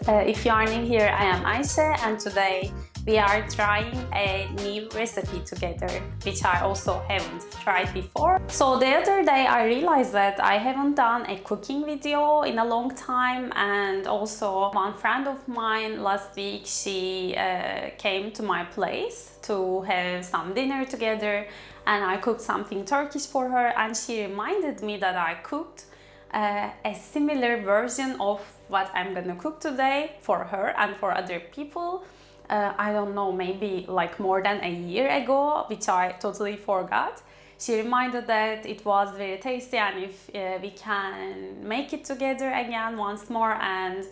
If you are new here, I am Ayşe, and today we are trying a new recipe together, which I also haven't tried before. So the other day I realized that I haven't done a cooking video in a long time, and also one friend of mine last week, she came to my place to have some dinner together, and I cooked something Turkish for her, and she reminded me that I cooked a similar version of what I'm gonna cook today for her and for other people. I don't know, maybe like more than a year ago, which I totally forgot. She reminded that it was very tasty and if we can make it together again once more, and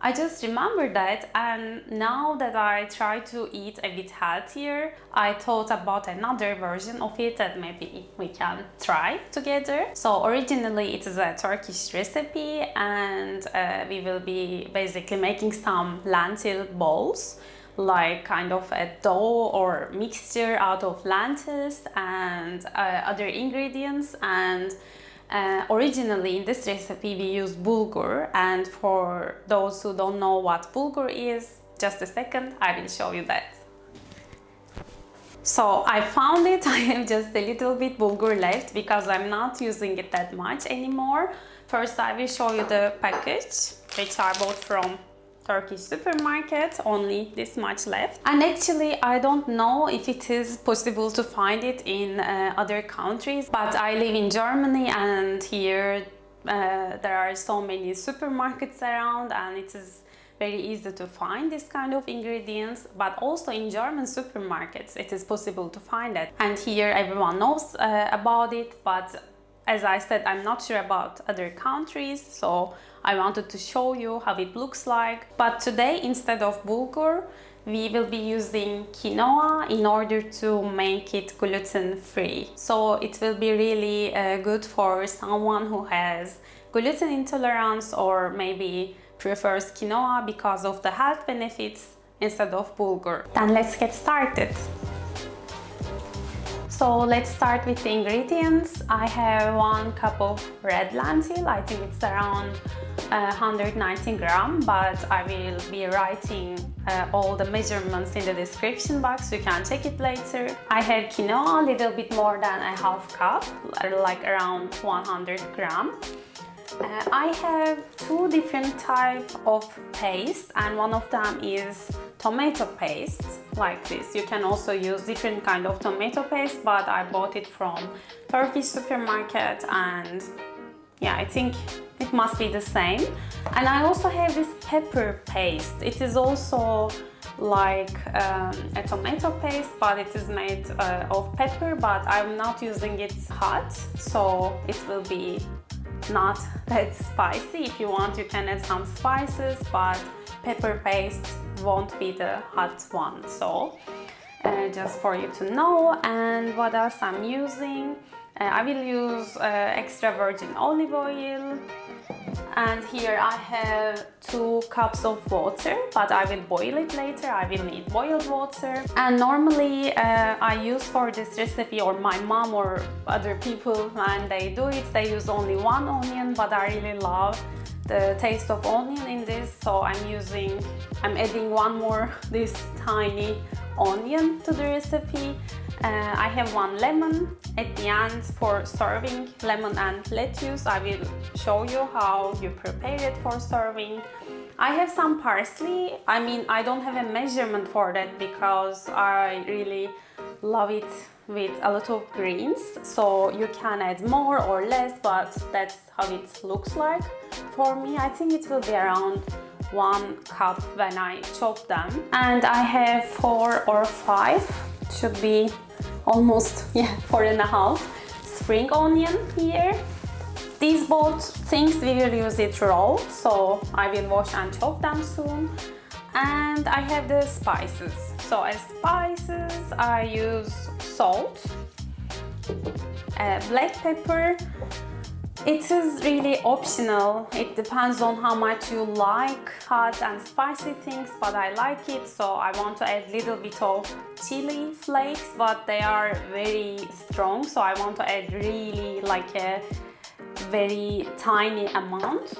I just remembered that, and now that I try to eat a bit healthier, I thought about another version of it that maybe we can try together. So originally it is a Turkish recipe, and we will be basically making some lentil balls, like kind of a dough or mixture out of lentils and other ingredients. And originally in this recipe we use bulgur, and for those who don't know what bulgur is, just a second, I will show you that. So I found it. I have just a little bit bulgur left because I'm not using it that much anymore. First I will show you the package, which I bought from Turkish supermarket, only this much left. And actually I don't know if it is possible to find it in other countries, but I live in Germany, and here there are so many supermarkets around, and it is very easy to find this kind of ingredients. But also in German supermarkets it is possible to find it, and here everyone knows about it. But as I said, I'm not sure about other countries, so I wanted to show you how it looks like. But today, instead of bulgur, we will be using quinoa in order to make it gluten-free. So it will be really good for someone who has gluten intolerance, or maybe prefers quinoa because of the health benefits instead of bulgur. Then let's get started. So let's start with the ingredients. I have 1 cup of red lentil. I think it's around 190 grams, but I will be writing all the measurements in the description box. You can check it later. I have quinoa, a little bit more than a half cup, like around 100 grams. I have 2 different types of paste, and one of them is tomato paste, like this. You can also use different kind of tomato paste, but I bought it from Turkish supermarket, and yeah, I think it must be the same. And I also have this pepper paste. It is also like a tomato paste, but it is made of pepper, but I'm not using it hot, so it will be not that spicy. If you want, you can add some spices, but pepper paste won't be the hot one. So just for you to know. And what else I'm using, I will use extra virgin olive oil, and here I have 2 cups of water, but I will boil it later. I will need boiled water. And normally I use for this recipe, or my mom or other people, when they do it, they use only 1 onion, but I really love the taste of onion in this, so I'm adding 1 more this tiny onion to the recipe. I have 1 lemon at the end for serving, lemon and lettuce. I will show you how you prepare it for serving. I have some parsley. I mean, I don't have a measurement for that because I really love it with a lot of greens, so you can add more or less, but that's how it looks like. For me, I think it will be around 1 cup when I chop them. And I have 4 or 5, should be almost, yeah, 4.5 spring onion here. These both things we will use it raw, so I will wash and chop them soon. And I have the spices. So as spices I use salt, black pepper. It is really optional. It depends on how much you like hot and spicy things, but I like it, so I want to add a little bit of chili flakes, but they are very strong, so I want to add really like a very tiny amount.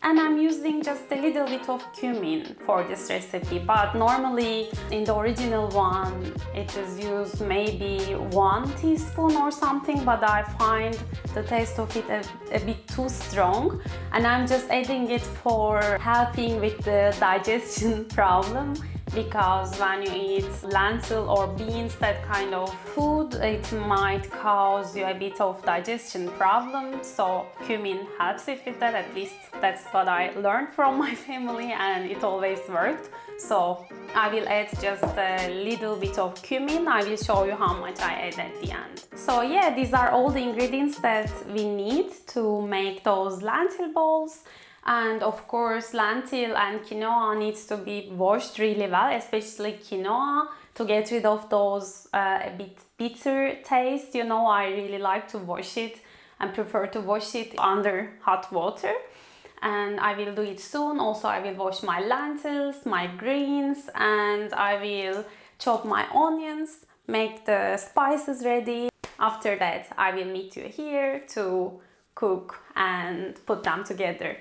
And I'm using just a little bit of cumin for this recipe, but normally in the original one it is used maybe 1 teaspoon or something, but I find the taste of it a bit too strong, and I'm just adding it for helping with the digestion problem. Because when you eat lentil or beans, that kind of food, it might cause you a bit of digestion problem. So cumin helps it with that. At least that's what I learned from my family, and it always worked. So I will add just a little bit of cumin. I will show you how much I add at the end. So yeah, these are all the ingredients that we need to make those lentil bowls. And of course, lentil and quinoa needs to be washed really well, especially quinoa, to get rid of those a bit bitter taste. You know, I really like to wash it and prefer to wash it under hot water. And I will do it soon. Also, I will wash my lentils, my greens, and I will chop my onions, make the spices ready. After that, I will meet you here to cook and put them together.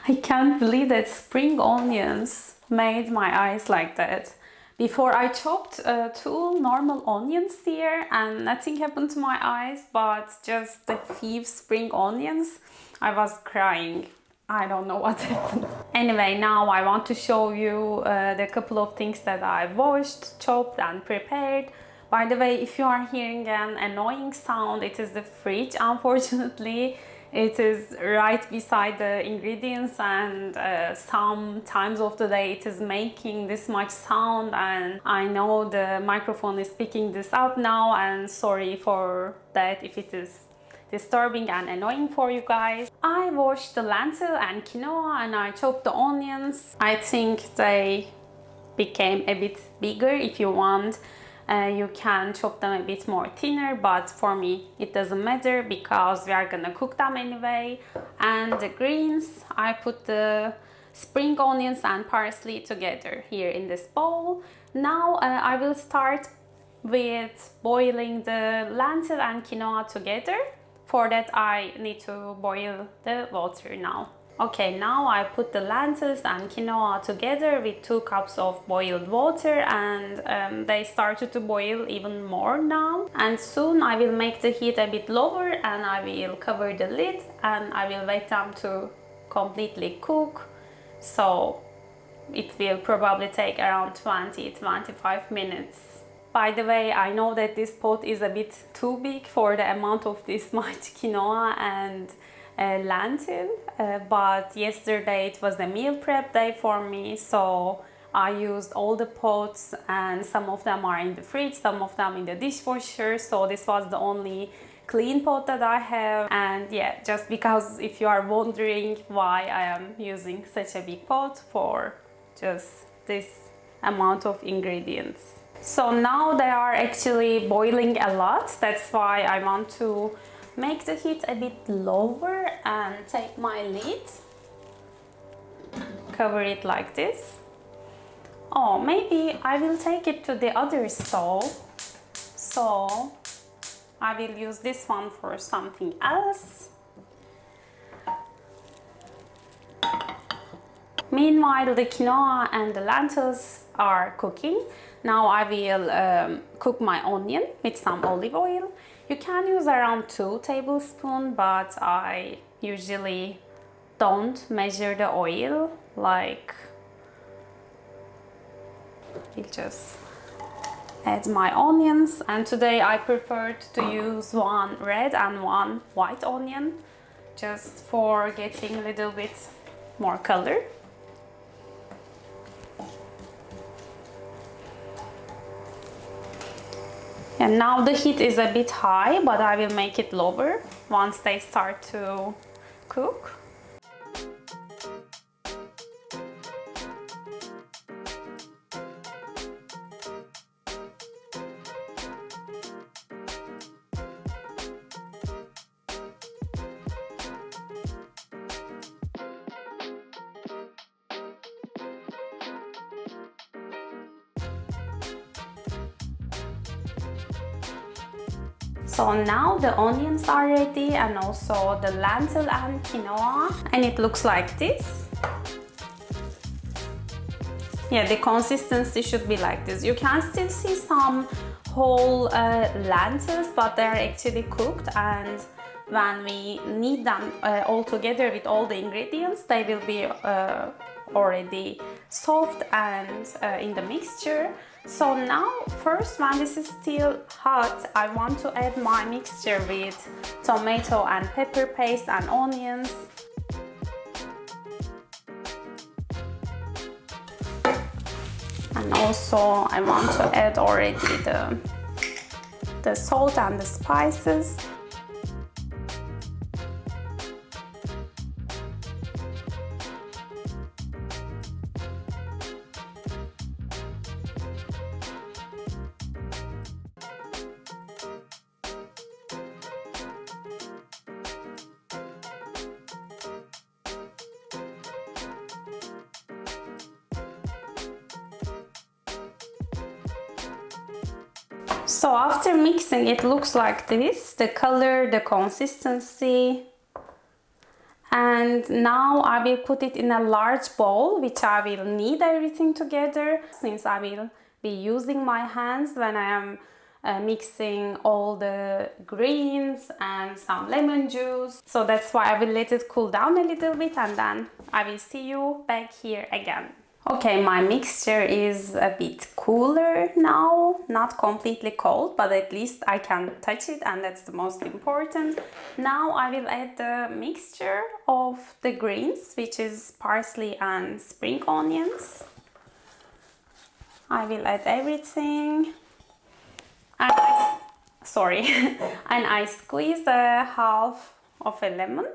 I can't believe that spring onions made my eyes like that. Before I chopped 2 normal onions here and nothing happened to my eyes, but just the few spring onions, I was crying. I don't know what happened. Anyway, now I want to show you the couple of things that I washed, chopped and prepared. By the way, if you are hearing an annoying sound, it is the fridge, unfortunately. It is right beside the ingredients, and some times of the day it is making this much sound, and I know the microphone is picking this up now, and sorry for that if it is disturbing and annoying for you guys. I washed the lentil and quinoa and I chopped the onions. I think they became a bit bigger. If you want, you can chop them a bit more thinner, but for me it doesn't matter because we are gonna cook them anyway. And the greens, I put the spring onions and parsley together here in this bowl. Now I will start with boiling the lentil and quinoa together. For that I need to boil the water now. Okay, now I put the lentils and quinoa together with 2 cups of boiled water, and they started to boil even more now. And soon I will make the heat a bit lower and I will cover the lid and I will wait them to completely cook. So it will probably take around 20-25 minutes. By the way, I know that this pot is a bit too big for the amount of this much quinoa and lentil, but yesterday it was a meal prep day for me, so I used all the pots, and some of them are in the fridge, some of them in the dishwasher, so this was the only clean pot that I have. And yeah, just because if you are wondering why I am using such a big pot for just this amount of ingredients. So now they are actually boiling a lot, that's why I want to make the heat a bit lower and take my lid, cover it like this. Oh, maybe I will take it to the other stove, so I will use this one for something else. Meanwhile, the quinoa and the lentils are cooking. Now I will cook my onion with some olive oil. You can use around 2 tablespoons, but I usually don't measure the oil. Like, I'll just add my onions, and today I preferred to use 1 red and 1 white onion just for getting a little bit more color. And now the heat is a bit high, but I will make it lower once they start to cook. So now the onions are ready, and also the lentil and quinoa, and it looks like this. Yeah, the consistency should be like this. You can still see some whole lentils, but they're actually cooked, and when we knead them all together with all the ingredients, they will be already soft and in the mixture. So now first, when this is still hot, I want to add my mixture with tomato and pepper paste and onions. And also I want to add already the salt and the spices. So after mixing, it looks like this, the color, the consistency. And now I will put it in a large bowl, which I will knead everything together, since I will be using my hands when I am mixing all the greens and some lemon juice. So that's why I will let it cool down a little bit, and then I will see you back here again. Okay, my mixture is a bit cooler now, not completely cold, but at least I can touch it, and that's the most important. Now I will add the mixture of the greens, which is parsley and spring onions. I will add everything, and and I squeeze the half of a lemon.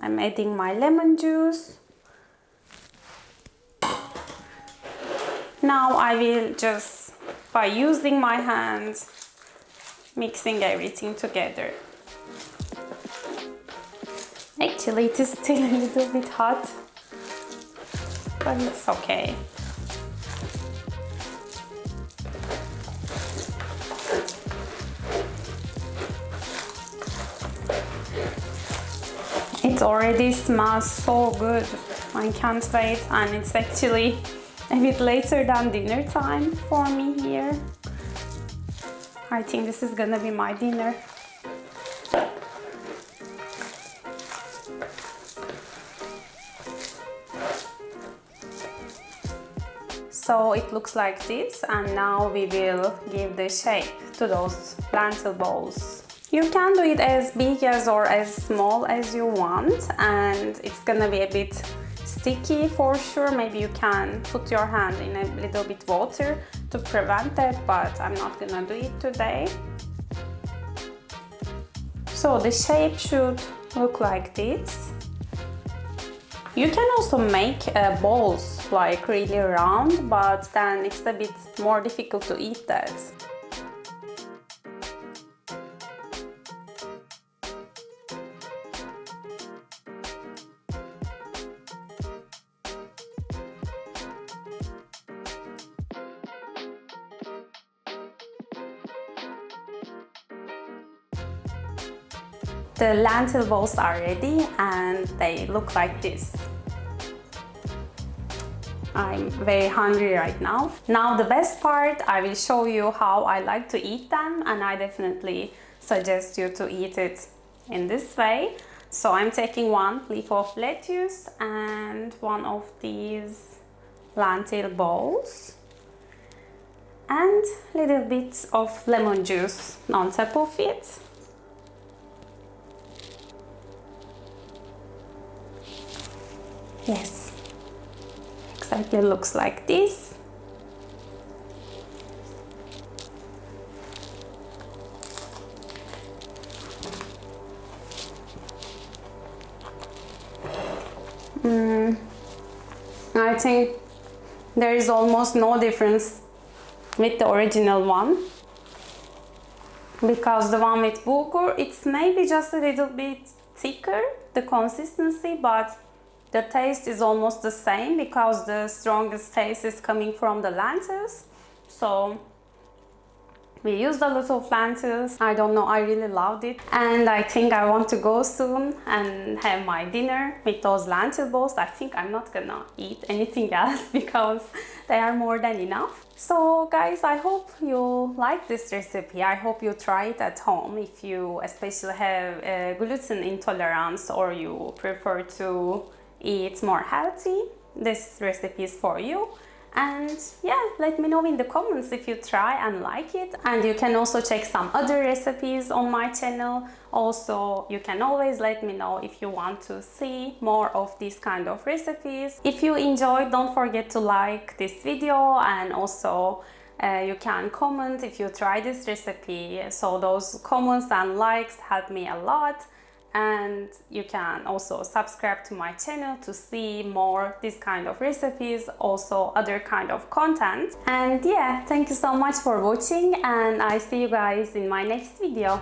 I'm adding my lemon juice. Now I will just, by using my hands, mixing everything together. Actually, it is still a little bit hot, but it's okay. It already smells so good. I can't wait, and it's actually a bit later than dinner time for me here. I think this is gonna be my dinner. So it looks like this, and now we will give the shape to those lentil balls. You can do it as big as or as small as you want, and it's gonna be a bit sticky for sure. Maybe you can put your hand in a little bit water to prevent that, but I'm not gonna do it today. So the shape should look like this. You can also make balls like really round, but then it's a bit more difficult to eat that. The lentil balls are ready, and they look like this. I'm very hungry right now. Now the best part, I will show you how I like to eat them, and I definitely suggest you to eat it in this way. So I'm taking one leaf of lettuce and one of these lentil balls and little bit of lemon juice on top of it. Yes, exactly looks like this. I think there is almost no difference with the original one, because the one with bulgur, it's maybe just a little bit thicker, the consistency, but the taste is almost the same, because the strongest taste is coming from the lentils. So We used a lot of lentils. I don't know, I really loved it. And I think I want to go soon and have my dinner with those lentil balls. I think I'm not gonna eat anything else because they are more than enough. So guys, I hope you like this recipe. I hope you try it at home if you especially have a gluten intolerance or you prefer to eat more healthy. This recipe is for you. And yeah, let me know in the comments if you try and like it. And you can also check some other recipes on my channel. Also, you can always let me know if you want to see more of these kind of recipes. If you enjoyed, don't forget to like this video, and also you can comment if you try this recipe. So those comments and likes help me a lot. And you can also subscribe to my channel to see more this kind of recipes, also other kind of content. And yeah, thank you so much for watching, and I see you guys in my next video.